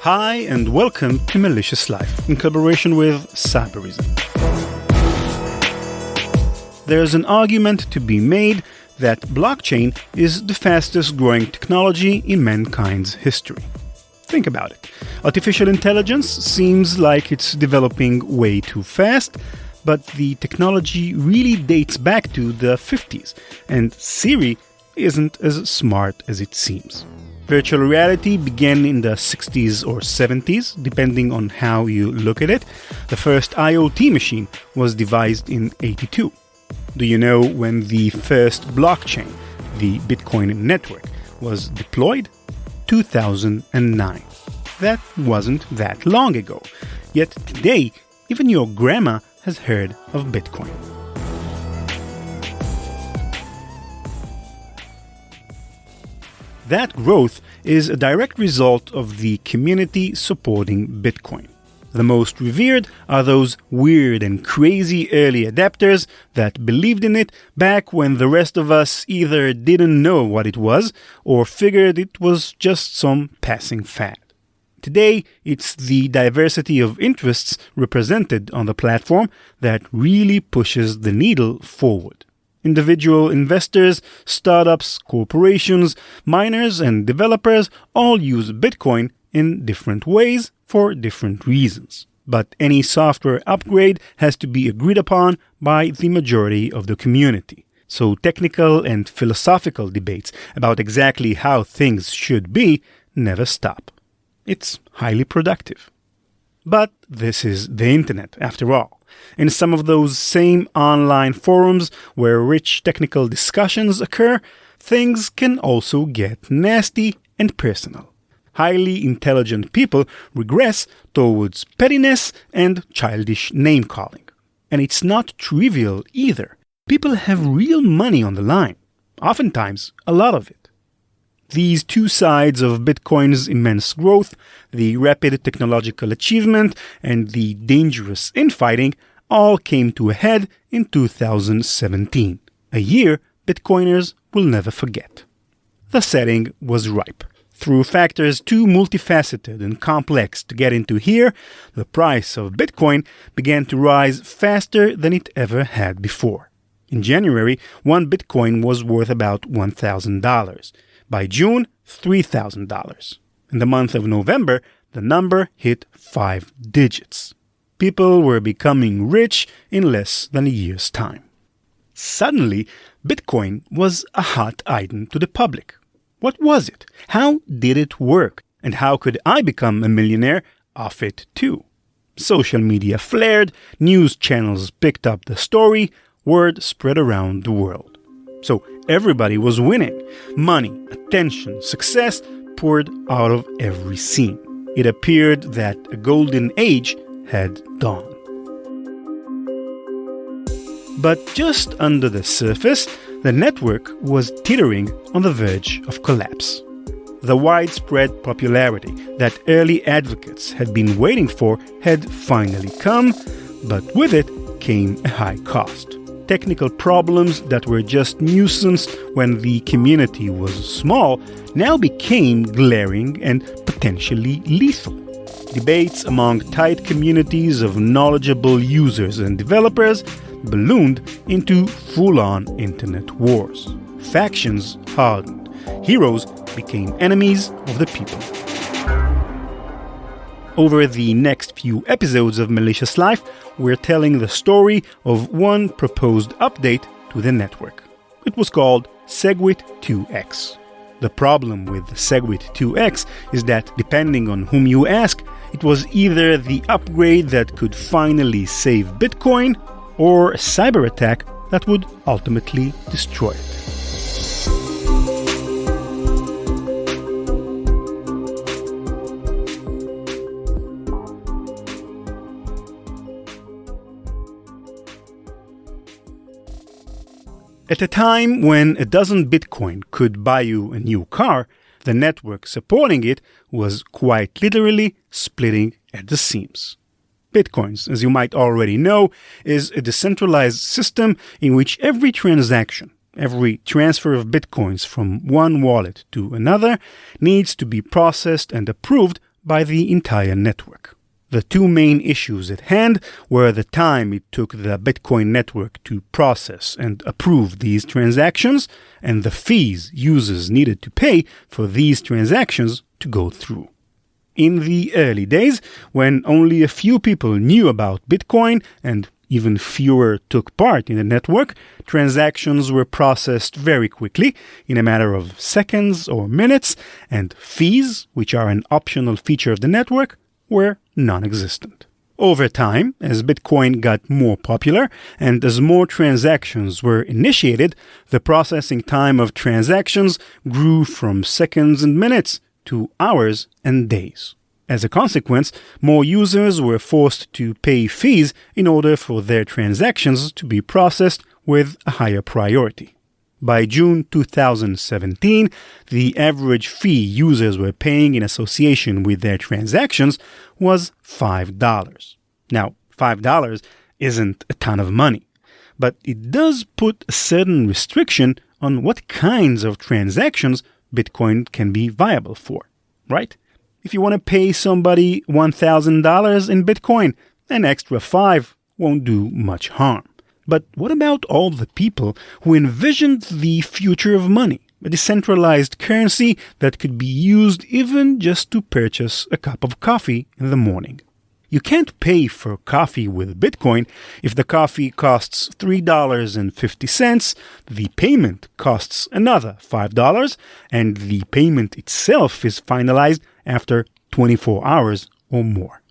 Hi, and welcome to Malicious Life, in collaboration with Cyberism. There's an argument to be made that blockchain is the fastest growing technology in mankind's history. Think about it. Artificial intelligence seems like it's developing way too fast, but the technology really dates back to the 50s, and Siri isn't as smart as it seems. Virtual reality began in the 60s or 70s, depending on how you look at it. The first IoT machine was devised in '82. Do you know when the first blockchain, the Bitcoin network, was deployed? 2009. That wasn't that long ago. Yet today, even your grandma has heard of Bitcoin. That growth is a direct result of the community supporting Bitcoin. The most revered are those weird and crazy early adapters that believed in it back when the rest of us either didn't know what it was or figured it was just some passing fad. Today, it's the diversity of interests represented on the platform that really pushes the needle forward. Individual investors, startups, corporations, miners, and developers all use Bitcoin in different ways for different reasons. But any software upgrade has to be agreed upon by the majority of the community. So technical and philosophical debates about exactly how things should be never stop. It's highly productive. But this is the internet, after all. In some of those same online forums where rich technical discussions occur, things can also get nasty and personal. Highly intelligent people regress towards pettiness and childish name-calling. And it's not trivial either. People have real money on the line, oftentimes a lot of it. These two sides of Bitcoin's immense growth, the rapid technological achievement and the dangerous infighting, all came to a head in 2017, a year Bitcoiners will never forget. The setting was ripe. Through factors too multifaceted and complex to get into here, the price of Bitcoin began to rise faster than it ever had before. In January, one Bitcoin was worth about $1,000. By June, $3,000. In the month of November, the number hit 5 digits. People were becoming rich in less than a year's time. Suddenly, Bitcoin was a hot item to the public. What was it? How did it work? And how could I become a millionaire off it too? Social media flared, news channels picked up the story, word spread around the world. So everybody was winning. Money, attention, success poured out of every seam. It appeared that a golden age had dawned. But just under the surface, the network was teetering on the verge of collapse. The widespread popularity that early advocates had been waiting for had finally come, but with it came a high cost. Technical problems that were just nuisance when the community was small now became glaring and potentially lethal. Debates among tight communities of knowledgeable users and developers ballooned into full-on internet wars. Factions hardened. Heroes became enemies of the people. Over the next few episodes of Malicious Life, we're telling the story of one proposed update to the network. It was called SegWit2x. The problem with SegWit2x is that, depending on whom you ask, it was either the upgrade that could finally save Bitcoin or a cyber attack that would ultimately destroy it. At a time when a dozen Bitcoin could buy you a new car, the network supporting it was quite literally splitting at the seams. Bitcoins, as you might already know, is a decentralized system in which every transaction, every transfer of Bitcoins from one wallet to another, needs to be processed and approved by the entire network. The two main issues at hand were the time it took the Bitcoin network to process and approve these transactions, and the fees users needed to pay for these transactions to go through. In the early days, when only a few people knew about Bitcoin and even fewer took part in the network, transactions were processed very quickly, in a matter of seconds or minutes, and fees, which are an optional feature of the network, were non-existent. Over time, as Bitcoin got more popular and as more transactions were initiated, the processing time of transactions grew from seconds and minutes to hours and days. As a consequence, more users were forced to pay fees in order for their transactions to be processed with a higher priority. By June 2017, the average fee users were paying in association with their transactions was $5. Now, $5 isn't a ton of money, but it does put a certain restriction on what kinds of transactions Bitcoin can be viable for, right? If you want to pay somebody $1,000 in Bitcoin, an extra $5 won't do much harm. But what about all the people who envisioned the future of money, a decentralized currency that could be used even just to purchase a cup of coffee in the morning? You can't pay for coffee with Bitcoin if the coffee costs $3.50, the payment costs another $5, and the payment itself is finalized after 24 hours or more.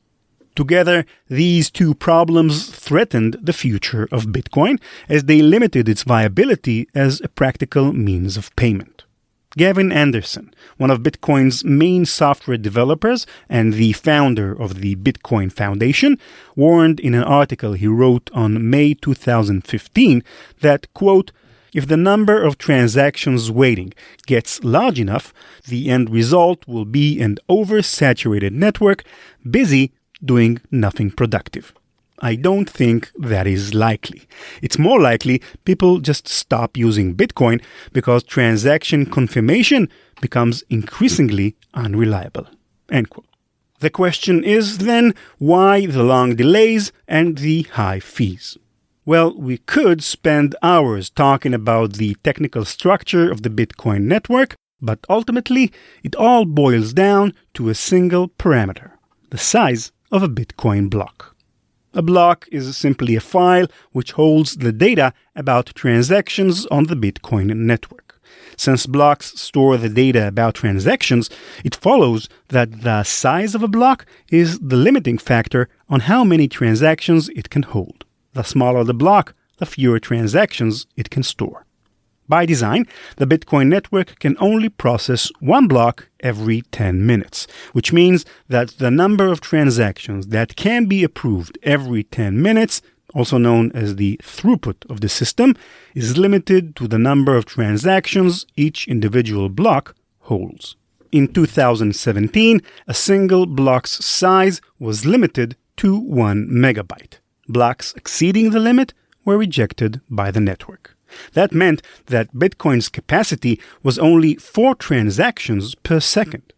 Together, these two problems threatened the future of Bitcoin as they limited its viability as a practical means of payment. Gavin Anderson, one of Bitcoin's main software developers and the founder of the Bitcoin Foundation, warned in an article he wrote on May 2015 that, quote, if the number of transactions waiting gets large enough, the end result will be an oversaturated network busy doing nothing productive. I don't think that is likely. It's more likely people just stop using Bitcoin because transaction confirmation becomes increasingly unreliable. End quote. The question is then, why the long delays and the high fees? Well, we could spend hours talking about the technical structure of the Bitcoin network, but ultimately it all boils down to a single parameter: the size of a Bitcoin block. A block is simply a file which holds the data about transactions on the Bitcoin network. Since blocks store the data about transactions, it follows that the size of a block is the limiting factor on how many transactions it can hold. The smaller the block, the fewer transactions it can store. By design, the Bitcoin network can only process one block every 10 minutes, which means that the number of transactions that can be approved every 10 minutes, also known as the throughput of the system, is limited to the number of transactions each individual block holds. In 2017, a single block's size was limited to 1 megabyte. Blocks exceeding the limit were rejected by the network. That meant that Bitcoin's capacity was only 4 transactions per second.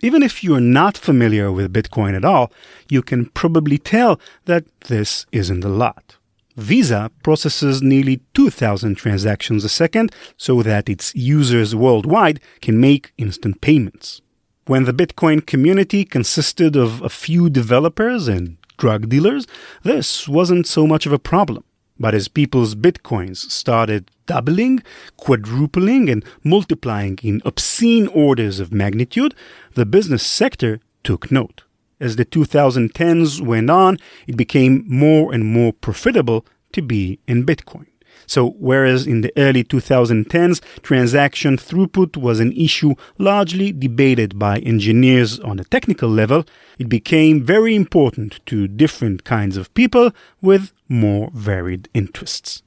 Even if you're not familiar with Bitcoin at all, you can probably tell that this isn't a lot. Visa processes nearly 2,000 transactions a second so that its users worldwide can make instant payments. When the Bitcoin community consisted of a few developers and drug dealers, this wasn't so much of a problem. But as people's Bitcoins started doubling, quadrupling, and multiplying in obscene orders of magnitude, the business sector took note. As the 2010s went on, it became more and more profitable to be in Bitcoin. So whereas in the early 2010s, transaction throughput was an issue largely debated by engineers on a technical level, it became very important to different kinds of people with more varied interests.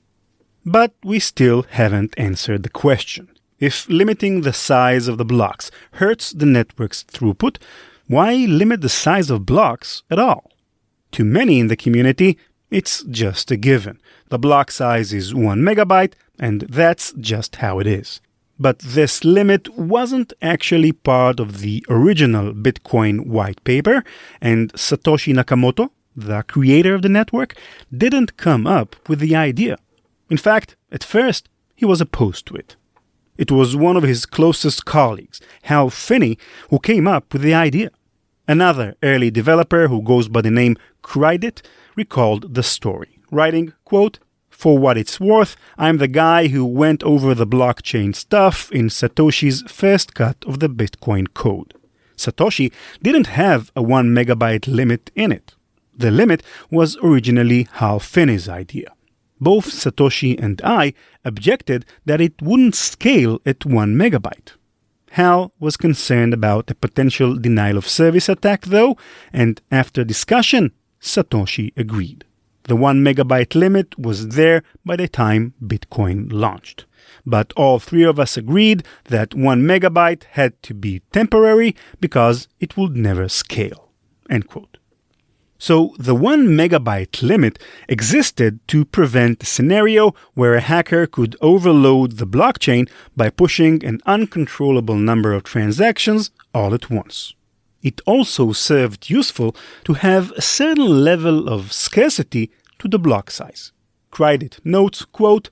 But we still haven't answered the question. If limiting the size of the blocks hurts the network's throughput, why limit the size of blocks at all? To many in the community, it's just a given. The block size is 1 megabyte, and that's just how it is. But this limit wasn't actually part of the original Bitcoin white paper, and Satoshi Nakamoto, the creator of the network, didn't come up with the idea. In fact, at first, he was opposed to it. It was one of his closest colleagues, Hal Finney, who came up with the idea. Another early developer who goes by the name Crydit recalled the story, writing, quote, "For what it's worth, I'm the guy who went over the blockchain stuff in Satoshi's first cut of the Bitcoin code. Satoshi didn't have a 1 megabyte limit in it. The limit was originally Hal Finney's idea. Both Satoshi and I objected that it wouldn't scale at 1 megabyte. Hal was concerned about a potential denial-of-service attack, though, and after discussion, Satoshi agreed. The 1 megabyte limit was there by the time Bitcoin launched. But all three of us agreed that 1 megabyte had to be temporary because it would never scale." End quote. So the 1 megabyte limit existed to prevent a scenario where a hacker could overload the blockchain by pushing an uncontrollable number of transactions all at once. It also served useful to have a certain level of scarcity to the block size. Crydit notes, quote,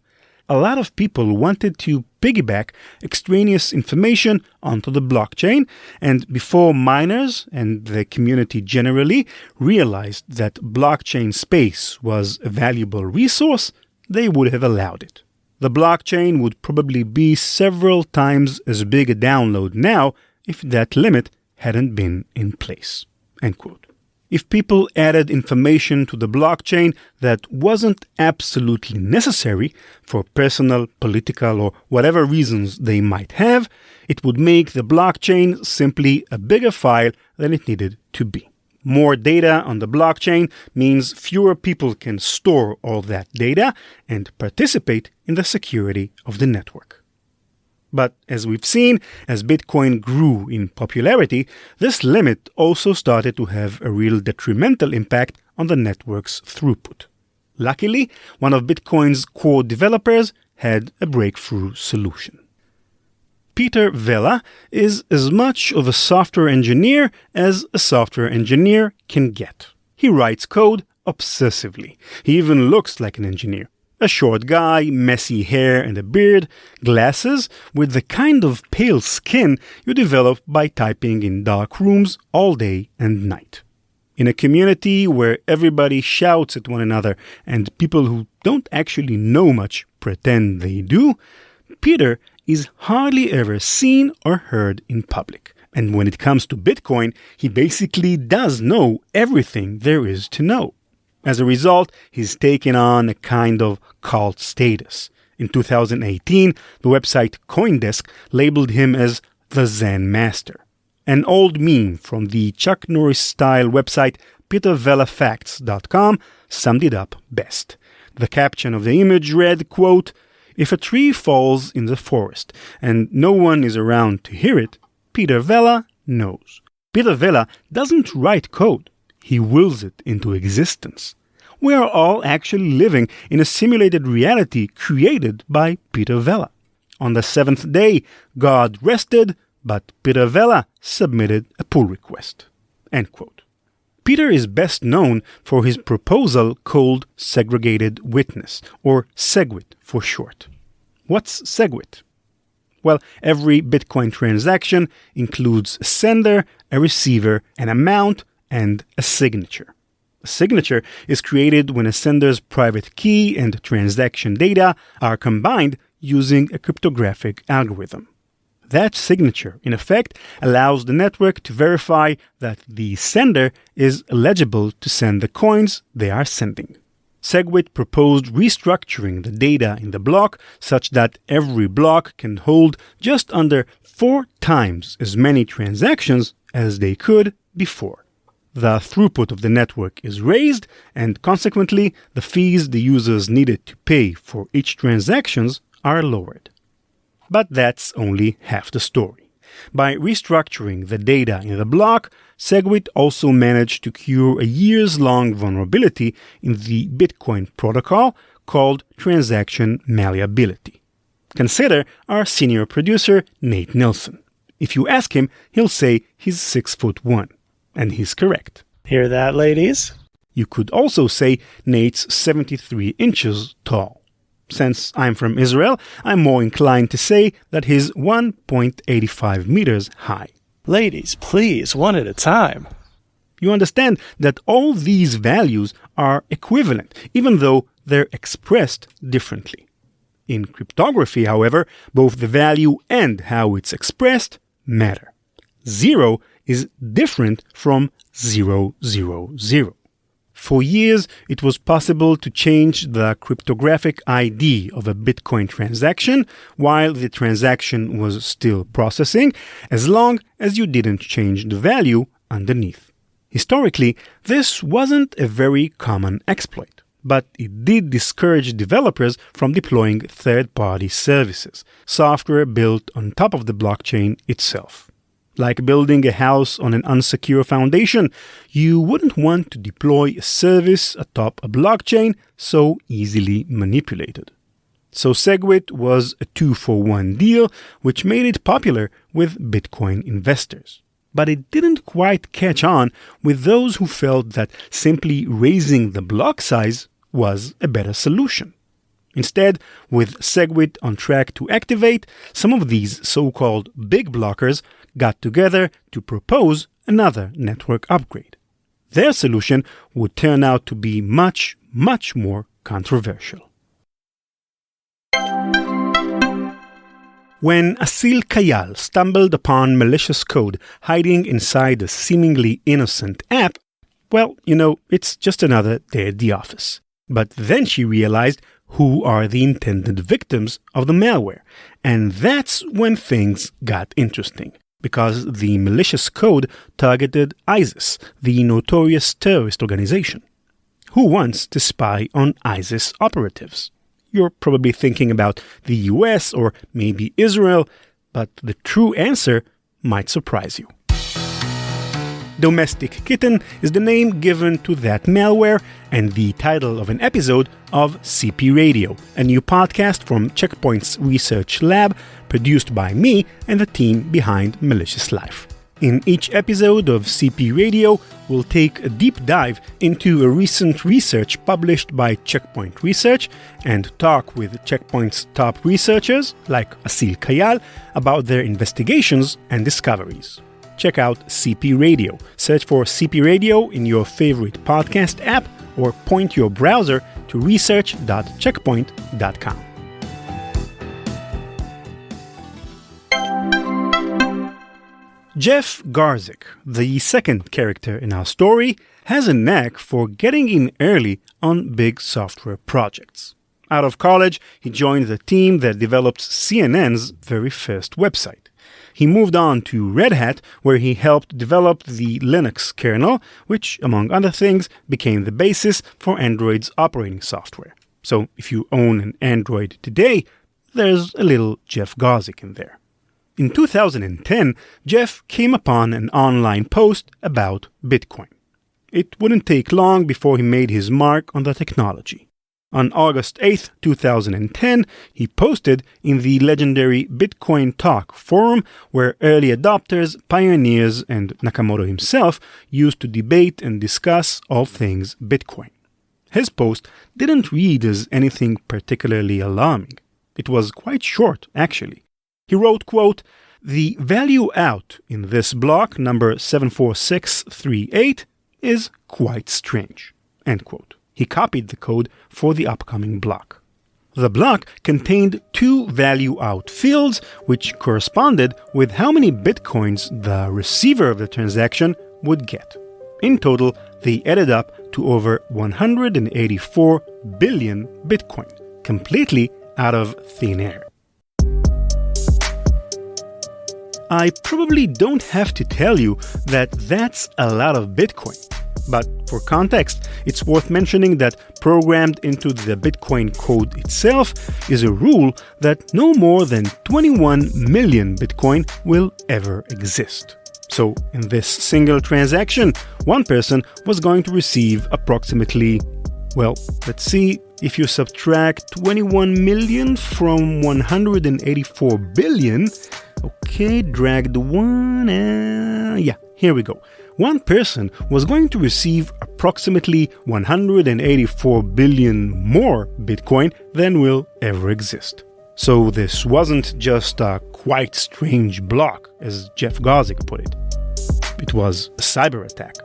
"A lot of people wanted to piggyback extraneous information onto the blockchain, and before miners and the community generally realized that blockchain space was a valuable resource, they would have allowed it. The blockchain would probably be several times as big a download now if that limit hadn't been in place." End quote. If people added information to the blockchain that wasn't absolutely necessary for personal, political, or whatever reasons they might have, it would make the blockchain simply a bigger file than it needed to be. More data on the blockchain means fewer people can store all that data and participate in the security of the network. But as we've seen, as Bitcoin grew in popularity, this limit also started to have a real detrimental impact on the network's throughput. Luckily, one of Bitcoin's core developers had a breakthrough solution. Peter Vela is as much of a software engineer as a software engineer can get. He writes code obsessively. He even looks like an engineer. A short guy, messy hair and a beard, glasses, with the kind of pale skin you develop by typing in dark rooms all day and night. In a community where everybody shouts at one another and people who don't actually know much pretend they do, Peter is hardly ever seen or heard in public. And when it comes to Bitcoin, he basically does know everything there is to know. As a result, he's taken on a kind of cult status. In 2018, the website CoinDesk labeled him as the Zen Master. An old meme from the Chuck Norris-style website PeterVelaFacts.com summed it up best. The caption of the image read, quote, "If a tree falls in the forest and no one is around to hear it, Peter Vela knows." Peter Vela doesn't write code. He wills it into existence. We are all actually living in a simulated reality created by Peter Vela. On the seventh day, God rested, but Peter Vela submitted a pull request. End quote. Peter is best known for his proposal called segregated witness, or SegWit for short. What's SegWit? Well, every Bitcoin transaction includes a sender, a receiver, an amount, and a signature. A signature is created when a sender's private key and transaction data are combined using a cryptographic algorithm. That signature, in effect, allows the network to verify that the sender is eligible to send the coins they are sending. SegWit proposed restructuring the data in the block such that every block can hold just under 4 times as many transactions as they could before. The throughput of the network is raised, and consequently, the fees the users needed to pay for each transactions are lowered. But that's only half the story. By restructuring the data in the block, SegWit also managed to cure a years-long vulnerability in the Bitcoin protocol called transaction malleability. Consider our senior producer, Nate Nilsson. If you ask him, he'll say he's 6'1", and he's correct. Hear that, ladies? You could also say Nate's 73 inches tall. Since I'm from Israel, I'm more inclined to say that he's 1.85 meters high. Ladies, please, one at a time. You understand that all these values are equivalent, even though they're expressed differently. In cryptography, however, both the value and how it's expressed matter. 0 is different from 000. For years, it was possible to change the cryptographic ID of a Bitcoin transaction while the transaction was still processing, as long as you didn't change the value underneath. Historically, this wasn't a very common exploit, but it did discourage developers from deploying third-party services, software built on top of the blockchain itself. Like building a house on an unsecure foundation, you wouldn't want to deploy a service atop a blockchain so easily manipulated. So SegWit was a 2-for-1 deal, which made it popular with Bitcoin investors. But it didn't quite catch on with those who felt that simply raising the block size was a better solution. Instead, with SegWit on track to activate, some of these so-called big blockers got together to propose another network upgrade. Their solution would turn out to be much, much more controversial. When Asil Kayal stumbled upon malicious code hiding inside a seemingly innocent app, well, it's just another day at the office. But then she realized who are the intended victims of the malware. And that's when things got interesting, because the malicious code targeted ISIS, the notorious terrorist organization. Who wants to spy on ISIS operatives? You're probably thinking about the US or maybe Israel, but the true answer might surprise you. Domestic Kitten is the name given to that malware and the title of an episode of CP Radio, a new podcast from Check Point's research lab produced by me and the team behind Malicious Life. In each episode of CP Radio, we'll take a deep dive into a recent research published by Check Point Research and talk with Check Point's top researchers, like Asil Kayal, about their investigations and discoveries. Check out CP Radio. Search for CP Radio in your favorite podcast app or point your browser to research.checkpoint.com. Jeff Garzik, the second character in our story, has a knack for getting in early on big software projects. Out of college, he joined the team that developed CNN's very first website. He moved on to Red Hat, where he helped develop the Linux kernel, which, among other things, became the basis for Android's operating software. So if you own an Android today, there's a little Jeff Garzik in there. In 2010, Jeff came upon an online post about Bitcoin. It wouldn't take long before he made his mark on the technology. On August 8, 2010, he posted in the legendary Bitcoin Talk forum where early adopters, pioneers, and Nakamoto himself used to debate and discuss all things Bitcoin. His post didn't read as anything particularly alarming. It was quite short, actually. He wrote, quote, "The value out in this block number 74638 is quite strange," end quote. He copied the code for the upcoming block. The block contained 2 value out fields, which corresponded with how many bitcoins the receiver of the transaction would get. In total, they added up to over 184 billion bitcoin, completely out of thin air. I probably don't have to tell you that that's a lot of bitcoin. But for context, it's worth mentioning that programmed into the Bitcoin code itself is a rule that no more than 21 million Bitcoin will ever exist. So in this single transaction, one person was going to receive approximately Well, let's see. If you subtract 21 million from 184 billion, okay, drag the one, yeah, here we go. One person was going to receive approximately 184 billion more Bitcoin than will ever exist. So this wasn't just a quite strange block, as Jeff Garzik put it. It was a cyber attack.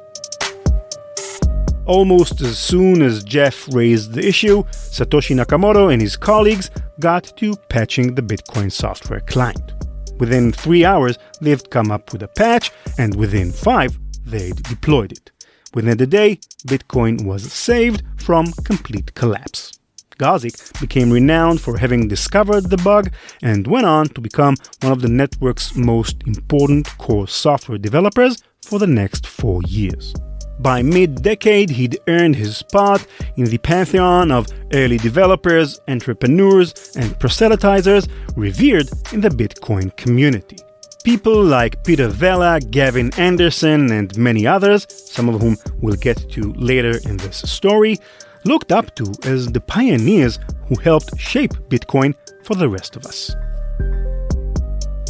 Almost as soon as Jeff raised the issue, Satoshi Nakamoto and his colleagues got to patching the Bitcoin software client. Within 3 hours, they'd come up with a patch, and within 5, they'd deployed it. Within the day, Bitcoin was saved from complete collapse. Garzik became renowned for having discovered the bug and went on to become one of the network's most important core software developers for the next 4 years. By mid-decade, he'd earned his spot in the pantheon of early developers, entrepreneurs, and proselytizers revered in the Bitcoin community. People like Peter Vela, Gavin Anderson, and many others, some of whom we'll get to later in this story, looked up to as the pioneers who helped shape Bitcoin for the rest of us.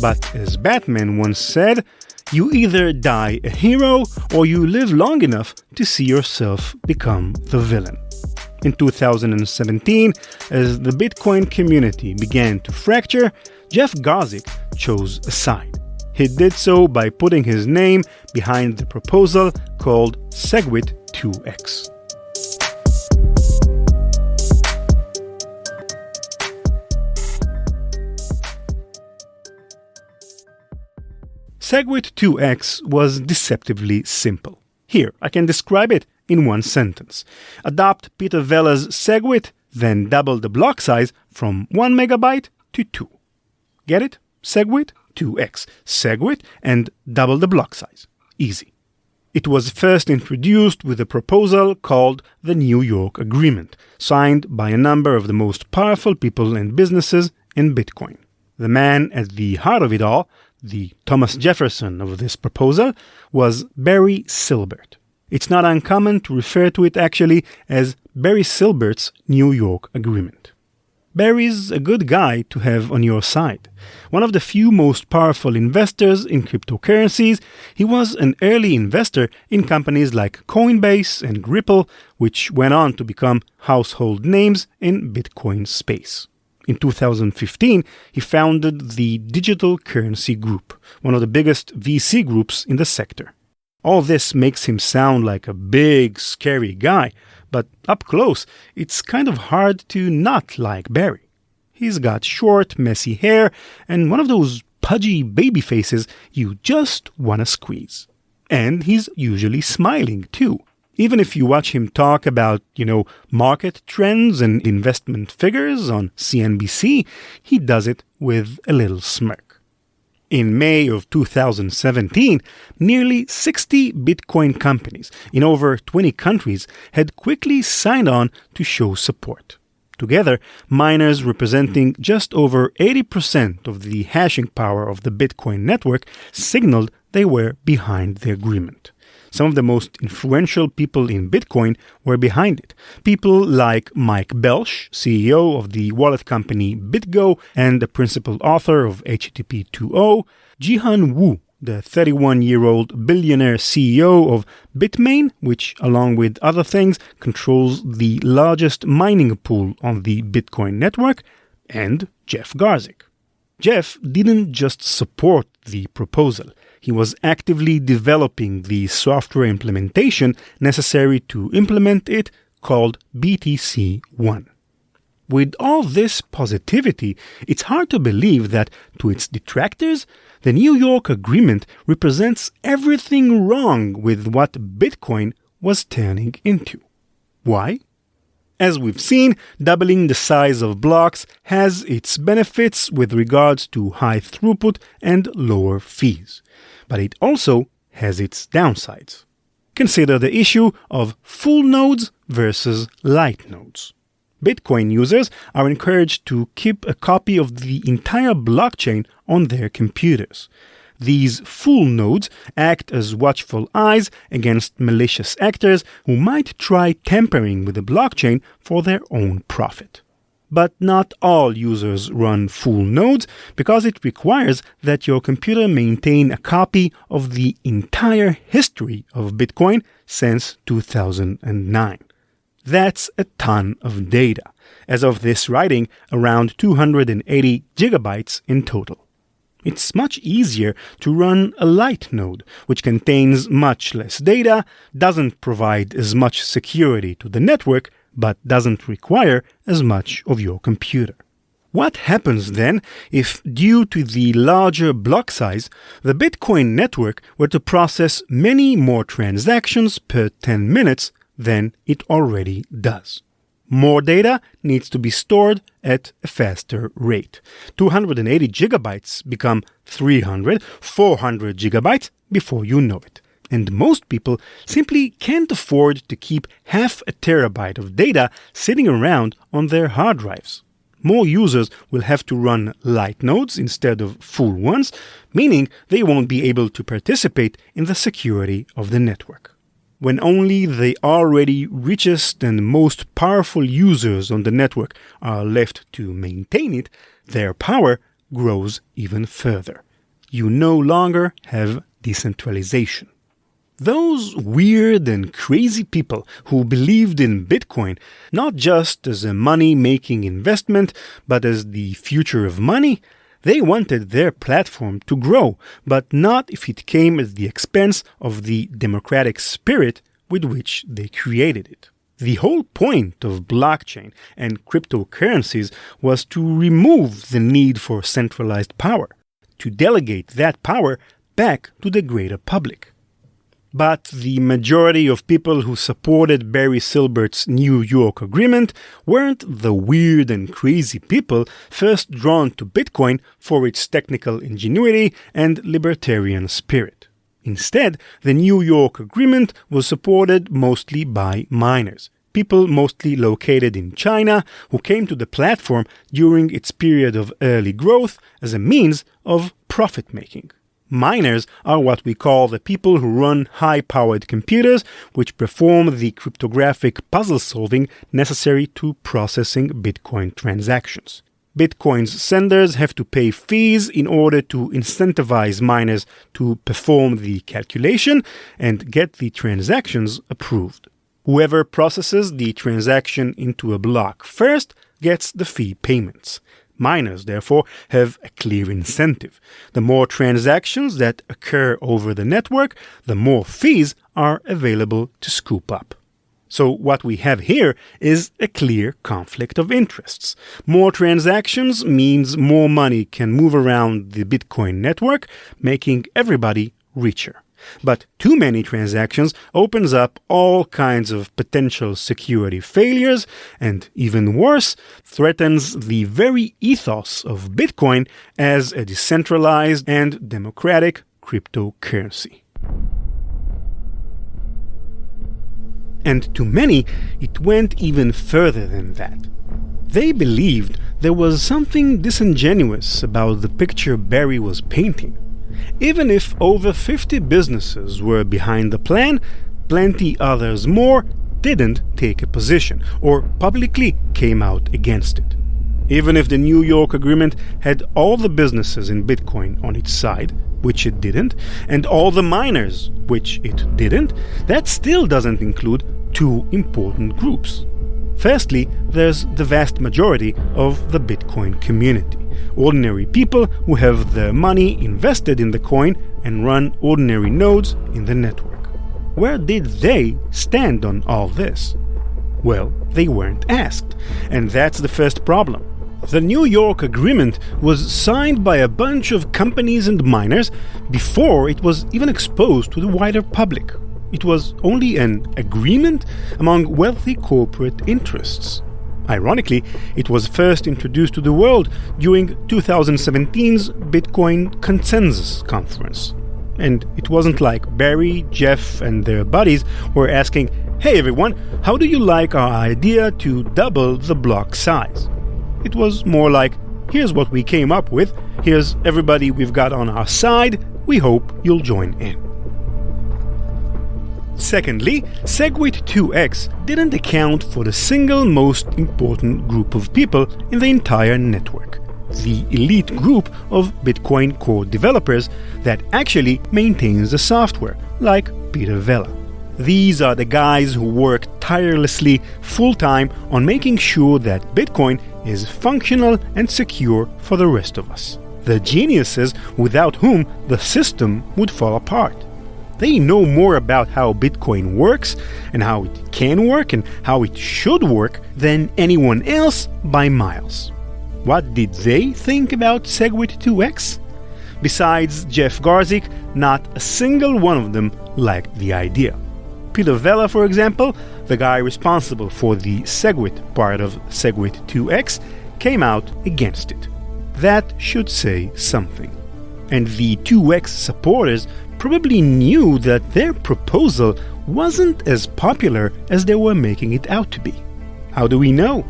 But as Batman once said, you either die a hero or you live long enough to see yourself become the villain. In 2017, as the Bitcoin community began to fracture, Jeff Garzik chose a side. He did so by putting his name behind the proposal called SegWit2x. SegWit2x was deceptively simple. Here, I can describe it in one sentence. Adopt Peter Vela's SegWit, then double the block size from 1 megabyte to 2. Get it? SegWit2x. SegWit and double the block size. Easy. It was first introduced with a proposal called the New York Agreement, signed by a number of the most powerful people and businesses in Bitcoin. The man at the heart of it all, the Thomas Jefferson of this proposal, was Barry Silbert. It's not uncommon to refer to it actually as Barry Silbert's New York Agreement. Barry's a good guy to have on your side. One of the few most powerful investors in cryptocurrencies, he was an early investor in companies like Coinbase and Ripple, which went on to become household names in Bitcoin space. In 2015, he founded the Digital Currency Group, one of the biggest VC groups in the sector. All this makes him sound like a big, scary guy, but up close, it's kind of hard to not like Barry. He's got short, messy hair and one of those pudgy baby faces you just want to squeeze. And he's usually smiling, too. Even if you watch him talk about, market trends and investment figures on CNBC, he does it with a little smirk. In May of 2017, nearly 60 Bitcoin companies in over 20 countries had quickly signed on to show support. Together, miners representing just over 80% of the hashing power of the Bitcoin network signaled they were behind the agreement. Some of the most influential people in Bitcoin were behind it. People like Mike Belch, CEO of the wallet company BitGo and the principal author of HTTP 2.0, Jihan Wu, the 31-year-old billionaire CEO of Bitmain, which, along with other things, controls the largest mining pool on the Bitcoin network, and Jeff Garzik. Jeff didn't just support the proposal. He was actively developing the software implementation necessary to implement it, called BTC1. With all this positivity, it's hard to believe that, to its detractors, the New York Agreement represents everything wrong with what Bitcoin was turning into. Why? As we've seen, doubling the size of blocks has its benefits with regards to high throughput and lower fees. But it also has its downsides. Consider the issue of full nodes versus light nodes. Bitcoin users are encouraged to keep a copy of the entire blockchain on their computers. These full nodes act as watchful eyes against malicious actors who might try tampering with the blockchain for their own profit. But not all users run full nodes because it requires that your computer maintain a copy of the entire history of Bitcoin since 2009. That's a ton of data. As of this writing, around 280 gigabytes in total. It's much easier to run a light node, which contains much less data, doesn't provide as much security to the network, but doesn't require as much of your computer. What happens then if, due to the larger block size, the Bitcoin network were to process many more transactions per 10 minutes than it already does? More data needs to be stored at a faster rate. 280 gigabytes become 300, 400 gigabytes before you know it. And most people simply can't afford to keep half a terabyte of data sitting around on their hard drives. More users will have to run light nodes instead of full ones, meaning they won't be able to participate in the security of the network. When only the already richest and most powerful users on the network are left to maintain it, their power grows even further. You no longer have decentralization. Those weird and crazy people who believed in Bitcoin not just as a money-making investment, but as the future of money, they wanted their platform to grow, but not if it came at the expense of the democratic spirit with which they created it. The whole point of blockchain and cryptocurrencies was to remove the need for centralized power, to delegate that power back to the greater public. But the majority of people who supported Barry Silbert's New York Agreement weren't the weird and crazy people first drawn to Bitcoin for its technical ingenuity and libertarian spirit. Instead, the New York Agreement was supported mostly by miners, people mostly located in China who came to the platform during its period of early growth as a means of profit-making. Miners are what we call the people who run high-powered computers which perform the cryptographic puzzle solving necessary to processing Bitcoin transactions. Bitcoin's senders have to pay fees in order to incentivize miners to perform the calculation and get the transactions approved. Whoever processes the transaction into a block first gets the fee payments. Miners, therefore, have a clear incentive. The more transactions that occur over the network, the more fees are available to scoop up. So what we have here is a clear conflict of interests. More transactions means more money can move around the Bitcoin network, making everybody richer. But too many transactions opens up all kinds of potential security failures and, even worse, threatens the very ethos of Bitcoin as a decentralized and democratic cryptocurrency. And to many, it went even further than that. They believed there was something disingenuous about the picture Barry was painting. Even if over 50 businesses were behind the plan, plenty others more didn't take a position or publicly came out against it. Even if the New York Agreement had all the businesses in Bitcoin on its side, which it didn't, and all the miners, which it didn't, that still doesn't include two important groups. Firstly, there's the vast majority of the Bitcoin community. Ordinary people who have their money invested in the coin and run ordinary nodes in the network. Where did they stand on all this? Well, they weren't asked, and that's the first problem. The New York Agreement was signed by a bunch of companies and miners before it was even exposed to the wider public. It was only an agreement among wealthy corporate interests. Ironically, it was first introduced to the world during 2017's Bitcoin Consensus Conference. And it wasn't like Barry, Jeff, and their buddies were asking, "Hey everyone, how do you like our idea to double the block size?" It was more like, "Here's what we came up with, here's everybody we've got on our side, We hope you'll join in. Secondly, SegWit2x didn't account for the single most important group of people in the entire network, the elite group of Bitcoin core developers that actually maintains the software, like Peter Vela. These are the guys who work tirelessly full-time on making sure that Bitcoin is functional and secure for the rest of us. The geniuses without whom the system would fall apart. They know more about how Bitcoin works and how it can work and how it should work than anyone else by miles. What did they think about SegWit2x? Besides Jeff Garzik, not a single one of them liked the idea. Peter Vela, for example, the guy responsible for the SegWit part of SegWit2x, came out against it. That should say something. And the 2x supporters probably knew that their proposal wasn't as popular as they were making it out to be. How do we know?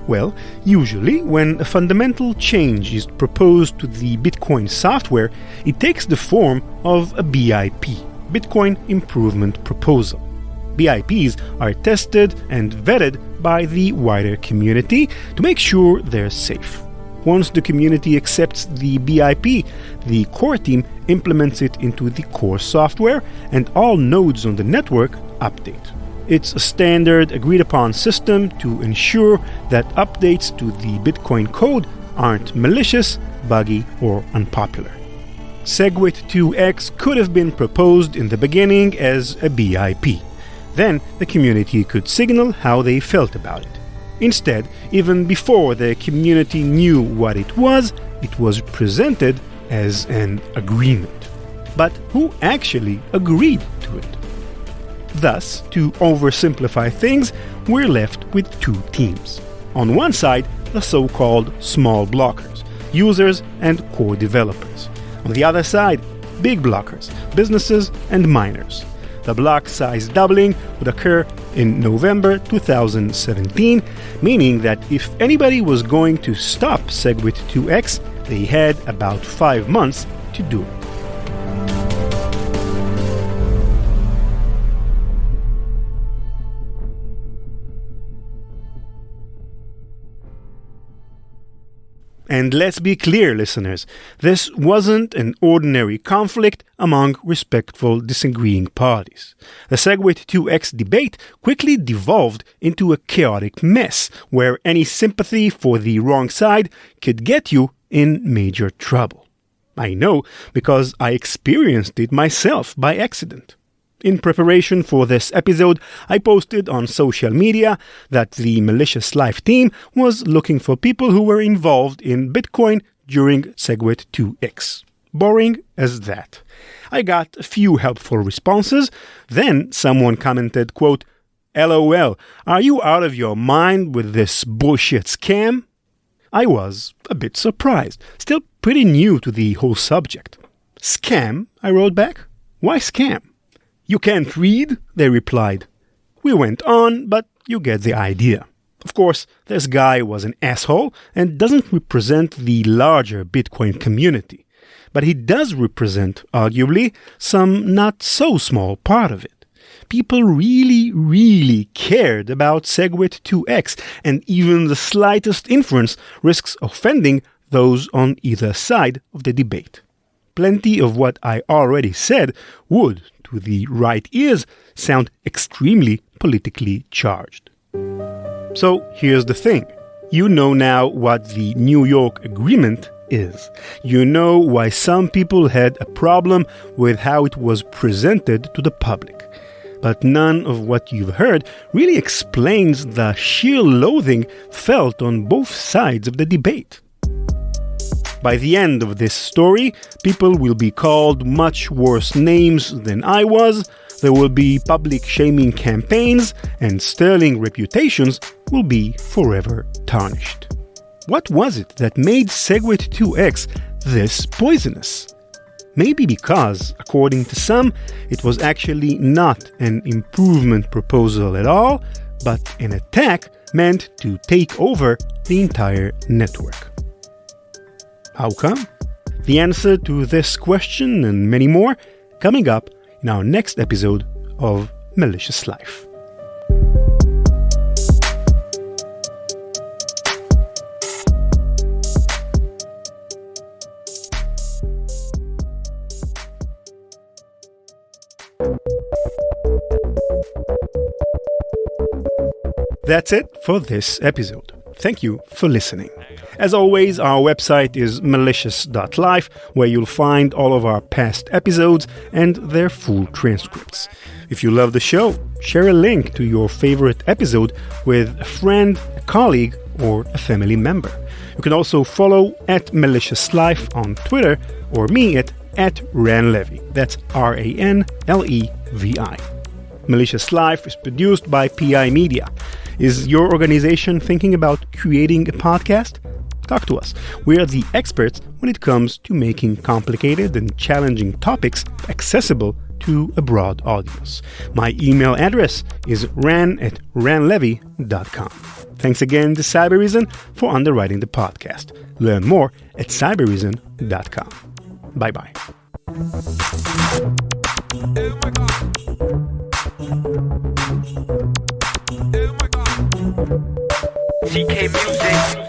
Well, usually when a fundamental change is proposed to the Bitcoin software, it takes the form of a BIP, Bitcoin Improvement Proposal. BIPs are tested and vetted by the wider community to make sure they're safe. Once the community accepts the BIP, the core team implements it into the core software, and all nodes on the network update. It's a standard agreed-upon system to ensure that updates to the Bitcoin code aren't malicious, buggy, or unpopular. SegWit2x could have been proposed in the beginning as a BIP. Then the community could signal how they felt about it. Instead, even before the community knew what it was presented as an agreement. But who actually agreed to it? Thus, to oversimplify things, we're left with two teams. On one side, the so-called small blockers, users and core developers. On the other side, big blockers, businesses and miners. The block size doubling would occur in November 2017, meaning that if anybody was going to stop SegWit2x, they had about 5 months to do it. And let's be clear, listeners, this wasn't an ordinary conflict among respectful disagreeing parties. The SegWit2x debate quickly devolved into a chaotic mess where any sympathy for the wrong side could get you in major trouble. I know because I experienced it myself by accident. In preparation for this episode, I posted on social media that the Malicious Life team was looking for people who were involved in Bitcoin during SegWit2x. Boring as that. I got a few helpful responses. Then someone commented, quote, "LOL, are you out of your mind with this bullshit scam?" I was a bit surprised, still pretty new to the whole subject. "Scam?" I wrote back. "Why scam?" "You can't read?" they replied. We went on, but you get the idea. Of course, this guy was an asshole and doesn't represent the larger Bitcoin community. But he does represent, arguably, some not-so-small part of it. People really cared about SegWit2x, and even the slightest inference risks offending those on either side of the debate. Plenty of what I already said would, to the right ears, sound extremely politically charged. So here's the thing. You know now what the New York Agreement is. You know why some people had a problem with how it was presented to the public. But none of what you've heard really explains the sheer loathing felt on both sides of the debate. By the end of this story, people will be called much worse names than I was, there will be public shaming campaigns, and sterling reputations will be forever tarnished. What was it that made SegWit2x this poisonous? Maybe because, according to some, it was actually not an improvement proposal at all, but an attack meant to take over the entire network. How come? The answer to this question and many more coming up in our next episode of Malicious Life. That's it for this episode. Thank you for listening. As always, our website is malicious.life, where you'll find all of our past episodes and their full transcripts. If you love the show, share a link to your favorite episode with a friend, a colleague, or a family member. You can also follow @MaliciousLife on Twitter or me at @RanLevy. That's RANLEVI. Malicious Life is produced by PI Media. Is your organization thinking about creating a podcast? Talk to us. We are the experts when it comes to making complicated and challenging topics accessible to a broad audience. My email address is ran@ranlevy.com. Thanks again to Cybereason for underwriting the podcast. Learn more at cybereason.com. Bye-bye. CK music.